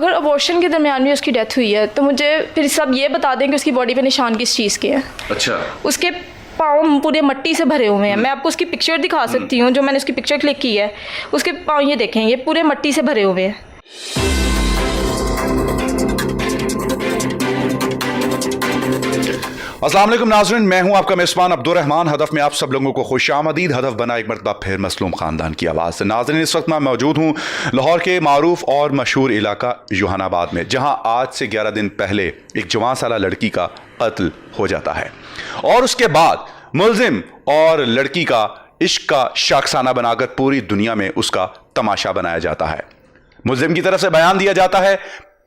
अगर अबॉर्शन के दरमियान में उसकी डेथ हुई है तो मुझे फिर सब ये बता दें कि उसकी बॉडी पे निशान किस चीज़ के हैं। अच्छा। उसके पाँव पूरे मिट्टी से भरे हुए हैं। मैं आपको उसकी पिक्चर दिखा सकती हूँ, जो मैंने उसकी पिक्चर क्लिक की है। उसके पाँव ये देखें, ये पूरे मिट्टी से भरे हुए हैं। अस्सलाम वालेकुम नाज़रीन, मैं हूं आपका मेज़बान अब्दुर्रहमान। हदफ में आप सब लोगों को खुशामदीद। हदफ बना एक मरतबा फिर मसलूम ख़ानदान की आवाज़ से। नाज़रीन, इस वक्त मैं मौजूद हूं लाहौर के मारूफ और मशहूर इलाका जहानाबाद में, जहां आज से 11 दिन पहले एक जवान साला लड़की का कत्ल हो जाता है और उसके बाद मुलजिम और लड़की का इश्क का शाखसाना बनाकर पूरी दुनिया में उसका तमाशा बनाया जाता है। मुलजिम की तरफ से बयान दिया जाता है।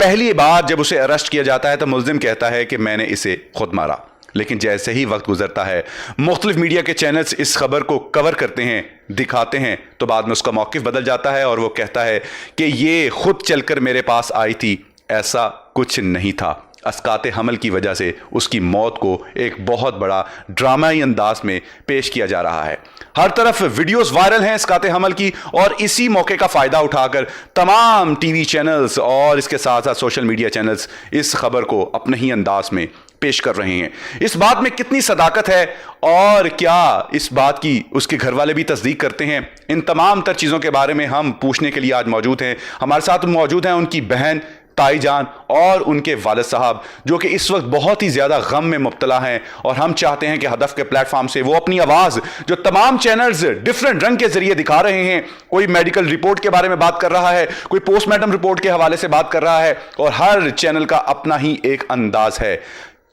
पहली बार जब उसे अरेस्ट किया जाता है तो मुलजिम कहता है कि मैंने इसे खुद मारा, लेकिन जैसे ही वक्त गुजरता है मुख्तलिफ मीडिया के चैनल्स इस खबर को कवर करते हैं, दिखाते हैं, तो बाद में उसका मौक़िफ़ बदल जाता है और वो कहता है कि ये खुद चलकर मेरे पास आई थी, ऐसा कुछ नहीं था। अस्काते हमल की वजह से उसकी मौत को एक बहुत बड़ा ड्रामाई अंदाज में पेश किया जा रहा है। हर तरफ वीडियोस वायरल हैं अस्काते हमल की, और इसी मौके का फ़ायदा उठाकर तमाम टीवी चैनल्स और इसके साथ साथ सोशल मीडिया चैनल्स इस खबर को अपने ही अंदाज में पेश कर रहे हैं। इस बात में कितनी सदाकत है और क्या इस बात की उसके घर वाले भी तस्दीक करते हैं, इन तमाम तर चीज़ों के बारे में हम पूछने के लिए आज मौजूद हैं। हमारे साथ मौजूद हैं उनकी बहन ताई जान और उनके वालिद साहब, जो कि इस वक्त बहुत ही ज़्यादा गम में मुब्तला हैं, और हम चाहते हैं कि हदफ के प्लेटफॉर्म से वो अपनी आवाज़ जो तमाम चैनल्स डिफरेंट रंग के ज़रिए दिखा रहे हैं, कोई मेडिकल रिपोर्ट के बारे में बात कर रहा है, कोई पोस्टमार्टम रिपोर्ट के हवाले से बात कर रहा है, और हर चैनल का अपना ही एक अंदाज है।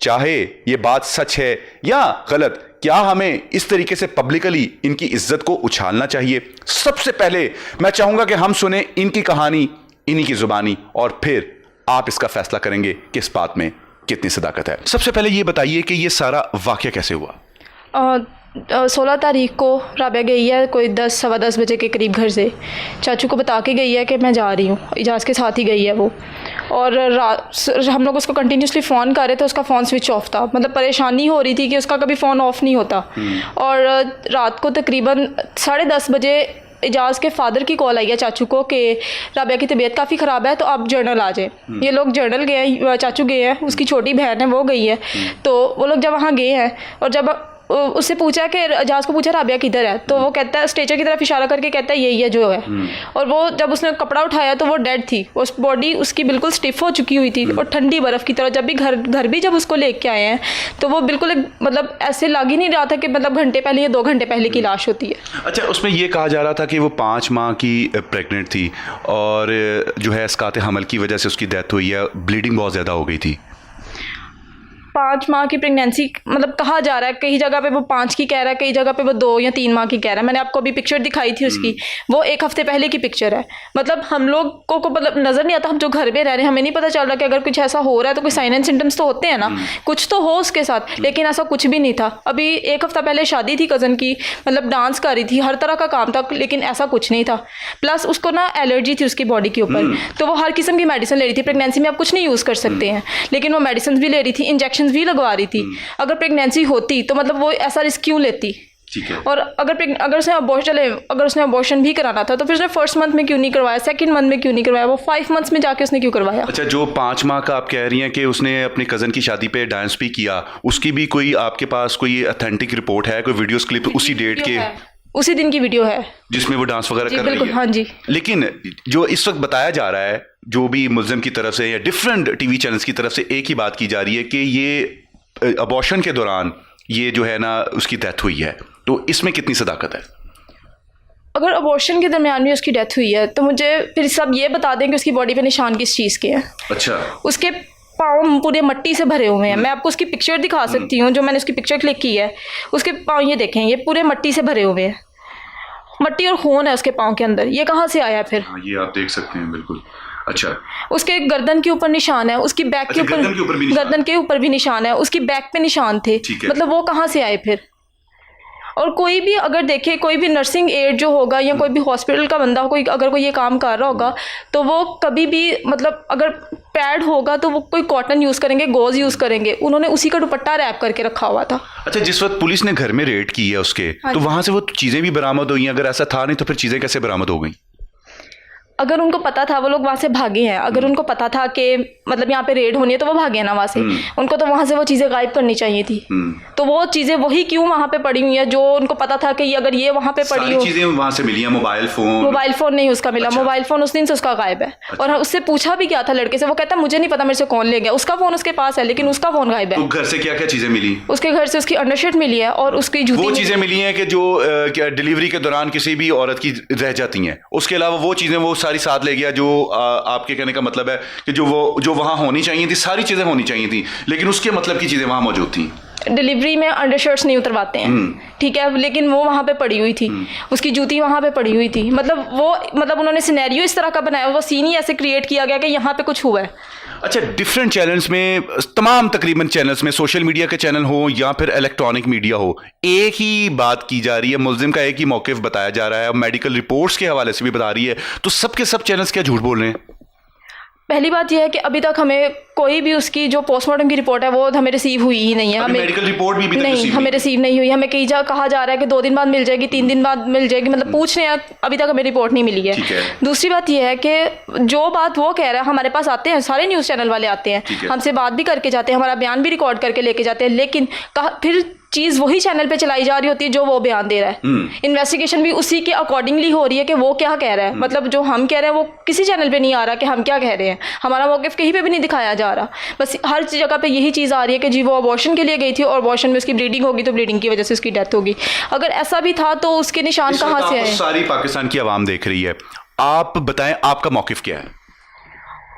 चाहे ये बात सच है या गलत, क्या हमें इस तरीके से पब्लिकली इनकी इज्जत को उछालना चाहिए? सबसे पहले मैं चाहूँगा कि हम सुने इनकी कहानी इन्हीं की जुबानी, और फिर आप इसका फैसला करेंगे कि इस बात में कितनी सदाकत है। सबसे पहले ये बताइए कि ये सारा वाकया कैसे हुआ? 16 तारीख को राबिया गई है कोई 10 सवा 10 बजे के करीब घर से। चाचू को बता के गई है कि मैं जा रही हूँ, इजाज़ के साथ ही गई है वो। और हम लोग उसको कंटिन्यूसली फ़ोन कर रहे थे, उसका फ़ोन स्विच ऑफ था। मतलब परेशानी हो रही थी कि उसका कभी फ़ोन ऑफ़ नहीं होता। और रात को तकरीबन 10:30 बजे इजाज़ के फादर की कॉल आई है चाचू को कि राबिया की तबीयत काफ़ी ख़राब है, तो आप जर्नल आ जाएं। ये लोग जर्नल गए हैं, चाचू गए हैं, उसकी छोटी बहन है वो गई है। तो वो लोग जब वहाँ गए हैं और जब उससे पूछा कि इजाज़ को पूछा राबिया किधर है, तो वो कहता है स्ट्रेचर की तरफ इशारा करके कहता है यही है जो है। और वो जब उसने कपड़ा उठाया तो वो डेड थी, उस बॉडी उसकी बिल्कुल स्टिफ हो चुकी हुई थी और ठंडी बर्फ़ की तरह। जब भी घर भी जब उसको लेके आए हैं तो वो बिल्कुल एक मतलब ऐसे लग ही नहीं रहा था कि मतलब घंटे पहले या 2 घंटे पहले की लाश होती है। अच्छा, उसमें ये कहा जा रहा था कि वो 5 माह की प्रेग्नेंट थी और जो है अस्काते हमल की वजह से उसकी डेथ हुई है, ब्लीडिंग बहुत ज़्यादा हो गई थी। 5 माह की प्रेगनेंसी मतलब कहा जा रहा है, कई जगह पे वो 5 की कह रहा है, कई जगह पे वो 2 या 3 माह की कह रहा है। मैंने आपको अभी पिक्चर दिखाई थी उसकी, वो 1 हफ्ते पहले की पिक्चर है। मतलब हम लोग को मतलब नज़र नहीं आता, हम जो घर में रह रहे हैं हमें नहीं पता चल रहा कि अगर कुछ ऐसा हो रहा है तो कोई साइन एंड सिम्टम्स तो होते हैं ना, कुछ तो हो उसके साथ, लेकिन ऐसा कुछ भी नहीं था। अभी 1 हफ्ता पहले शादी थी कज़न की, मतलब डांस कर रही थी, हर तरह का काम था, लेकिन ऐसा कुछ नहीं था। प्लस उसको ना एलर्जी थी उसकी बॉडी के ऊपर, तो वो हर किस्म की मेडिसिन ले रही थी। प्रेगनेंसी में आप कुछ नहीं यूज़ कर सकते हैं, लेकिन वो मेडिसिन भी ले रही थी, इंजेक्शन भी लगवा रही थी। अगर प्रेगनेंसी होती तो मतलब वो ऐसा रिस्क क्यों लेती? ठीक है। और अगर उसने अबॉर्शन भी कराना था तो फिर उसने फर्स्ट मंथ में क्यों नहीं करवाया, सेकंड मंथ में क्यों नहीं करवाया, वो 5 मंथ्स में जाके उसने क्यों करवाया? अच्छा, जो 5 माह का आप कह रही हैं कि उसने अपनी कज़न की शादी पे डांस भी किया, उसकी भी कोई आपके पास कोई ऑथेंटिक रिपोर्ट है, कोई वीडियोस क्लिप उसी डेट के, उसी दिन की वीडियो है जिसमें वो डांस वगैरह कर रही है? हाँ जी। लेकिन जो इस वक्त बताया जा रहा है, जो भी मुल्ज़िम की तरफ से या डिफरेंट टीवी चैनल्स की तरफ से एक ही बात की जा रही है कि ये अबॉर्शन के दौरान ये जो है ना उसकी डेथ हुई है, तो इसमें कितनी सदाकत है? अगर अबॉर्शन के दरमियान में उसकी डेथ हुई है तो मुझे फिर सब ये बता दें कि उसकी बॉडी पे निशान किस चीज़ के हैं। अच्छा। उसके पाँव पूरे मिट्टी से भरे हुए हैं। मैं आपको उसकी पिक्चर दिखा सकती हूँ, जो मैंने उसकी पिक्चर क्लिक की है। उसके पाँव ये देखें, ये पूरे मिट्टी से भरे हुए हैं, मिट्टी और खून है उसके पाँव के अंदर। ये कहाँ से आया फिर? हाँ, ये आप देख सकते हैं बिल्कुल। अच्छा, उसके गर्दन के ऊपर निशान है, उसकी बैक के ऊपर, गर्दन के ऊपर भी निशान है, उसकी बैक पे निशान थे। मतलब वो कहाँ से आए फिर? और कोई भी अगर देखे, कोई भी नर्सिंग एड जो होगा या कोई भी हॉस्पिटल का बंदा कोई अगर कोई ये काम कर रहा होगा तो वो कभी भी मतलब अगर पैड होगा तो वो कोई कॉटन यूज़ करेंगे, गॉज यूज़ करेंगे। उन्होंने उसी का दुपट्टा रैप करके रखा हुआ था। अच्छा, जिस वक्त पुलिस ने घर में रेड की है उसके, तो वहाँ से वो चीज़ें भी बरामद हुई हैं? अगर ऐसा था नहीं तो फिर चीज़ें कैसे बरामद हो गई? अगर उनको पता था, वो लोग वहाँ से भागे हैं, अगर उनको पता था कि मतलब यहाँ पे रेड होनी है तो वो भागे हैं ना वहाँ से, उनको तो वहाँ से वो चीज़ें गायब करनी चाहिए थी। तो वो चीज़ें वही क्यों वहाँ पे पड़ी हुई है, जो उनको पता था कि अगर ये वहाँ पे पड़ी हो। चीजें वहाँ से मिली हैं, मोबाइल फोन नहीं उसका मिला। मोबाइल फोन उस दिन से उसका गायब है। और उससे पूछा भी क्या था लड़के से, वो कहता है मुझे नहीं पता मेरे से कौन ले गया, उसका फोन उसके पास है लेकिन उसका फोन गायब है। तो घर से क्या क्या चीजें मिली? उसके घर से उसकी अंडरशर्ट मिली है और उसकी जूती, वो चीजें मिली हैं कि जो डिलीवरी के दौरान किसी भी औरत की रह जाती हैं। उसके अलावा वो चीजें वो सारी साथ ले गया, जो आपके कहने का मतलब है कि जो वहां होनी चाहिए थी, सारी चीजें होनी चाहिए थी, लेकिन उसके मतलब की चीजें वहां मौजूद थी। डिलीवरी में अंडरशर्ट्स नहीं उतरवाते हैं, ठीक है, लेकिन वो वहाँ पे पड़ी हुई थी, उसकी जूती वहाँ पे पड़ी हुई थी। मतलब उन्होंने सिनेरियो इस तरह का बनाया, वो सीन ही ऐसे क्रिएट किया गया कि यहाँ पे कुछ हुआ है। अच्छा, डिफरेंट चैनल्स में, तमाम तकरीबन चैनल्स में, सोशल मीडिया के चैनल हो या फिर इलेक्ट्रॉनिक मीडिया हो, एक ही बात की जा रही है, मुल्जिम का एक ही मौक़िफ़ बताया जा रहा है, और मेडिकल रिपोर्ट्स के हवाले से भी बता रही है। तो सब के सब चैनल्स क्या झूठ बोल रहे हैं? पहली बात यह है कि अभी तक हमें कोई भी उसकी जो पोस्टमार्टम की रिपोर्ट है वो हमें रिसीव हुई ही नहीं है। हमें मेडिकल रिपोर्ट भी नहीं, हमें रिसीव नहीं हुई। हमें कई जगह कहा जा रहा है कि 2 दिन बाद मिल जाएगी, 3 दिन बाद मिल जाएगी, मतलब पूछ रहे हैं, अभी तक हमें रिपोर्ट नहीं मिली है। दूसरी बात यह है कि जो बात वो कह रहा है, हमारे पास आते हैं, सारे न्यूज़ चैनल वाले आते हैं, हमसे बात भी करके जाते हैं, हमारा बयान भी रिकॉर्ड करके लेके जाते हैं, लेकिन फिर चीज़ वही चैनल पे चलाई जा रही होती है जो वो बयान दे रहा है। इन्वेस्टिगेशन भी उसी के अकॉर्डिंगली हो रही है कि वो क्या कह रहा है, मतलब जो हम कह रहे हैं वो किसी चैनल पे नहीं आ रहा कि हम क्या कह रहे हैं, हमारा मौक़िफ़ कहीं पे भी नहीं दिखाया जा रहा। बस हर जगह पे यही चीज़ आ रही है कि जी वो अबॉर्शन के लिए गई थी और अबॉर्शन में उसकी ब्लीडिंग होगी तो ब्लीडिंग की वजह से उसकी डेथ होगी। अगर ऐसा भी था तो उसके निशान कहाँ से आए? सारी पाकिस्तान की आवाम देख रही है, आप बताएं आपका मौक़िफ़ क्या है?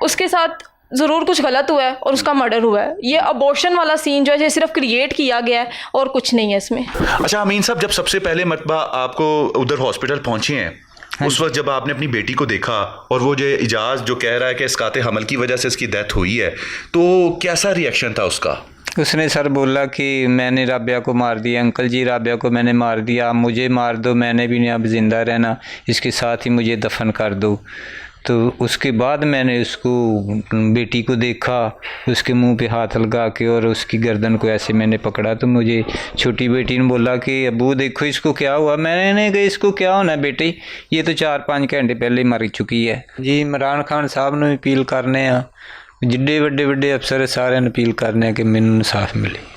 उसके साथ ज़रूर कुछ गलत हुआ है और उसका मर्डर हुआ है। ये अबॉर्शन वाला सीन जो है ये सिर्फ क्रिएट किया गया है और कुछ नहीं है इसमें। अच्छा अमीन साहब, जब सबसे पहले मरतबा आपको उधर हॉस्पिटल पहुंचे हैं, उस वक्त जब आपने अपनी बेटी को देखा और वो जो इजाज़ जो कह रहा है कि इसकाते हमल की वजह से इसकी डेथ हुई है, तो कैसा रिएक्शन था उसका? उसने सर बोला कि मैंने राबिया को मार दिया, अंकल जी राबिया को मैंने मार दिया, आप मुझे मार दो, मैंने भी नहीं अब ज़िंदा रहना, इसके साथ ही मुझे दफन कर दो। तो उसके बाद मैंने उसको बेटी को देखा, उसके मुंह पे हाथ लगा के और उसकी गर्दन को ऐसे मैंने पकड़ा, तो मुझे छोटी बेटी ने बोला कि अबू देखो इसको क्या हुआ। मैंने कहा इसको क्या होना है बेटी, ये तो 4-5 घंटे पहले मर चुकी है। जी इमरान खान साहब ने अपील करने हैं, जिड्डे बड़े अफसर सारे ने अपील करने कि मैनू इंसाफ मिले।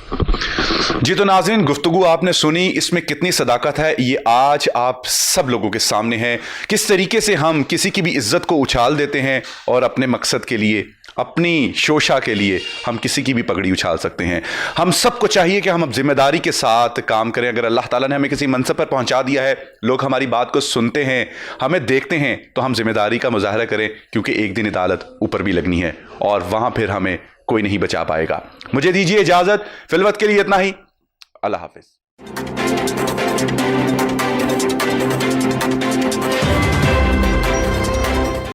जी तो नाज़रीन, गुफ्तगू आपने सुनी, इसमें कितनी सदाकत है ये आज आप सब लोगों के सामने है। किस तरीके से हम किसी की भी इज्जत को उछाल देते हैं और अपने मकसद के लिए, अपनी शोशा के लिए हम किसी की भी पगड़ी उछाल सकते हैं। हम सबको चाहिए कि हम अब जिम्मेदारी के साथ काम करें। अगर अल्लाह ताला ने हमें किसी मनसब पर पहुंचा दिया है, लोग हमारी बात को सुनते हैं, हमें देखते हैं, तो हम जिम्मेदारी का मुजाहरा करें, क्योंकि एक दिन अदालत ऊपर भी लगनी है और वहाँ फिर हमें कोई नहीं बचा पाएगा। मुझे दीजिए इजाज़त, फिलवत के लिए इतना ही। अल्लाह हाफिज़।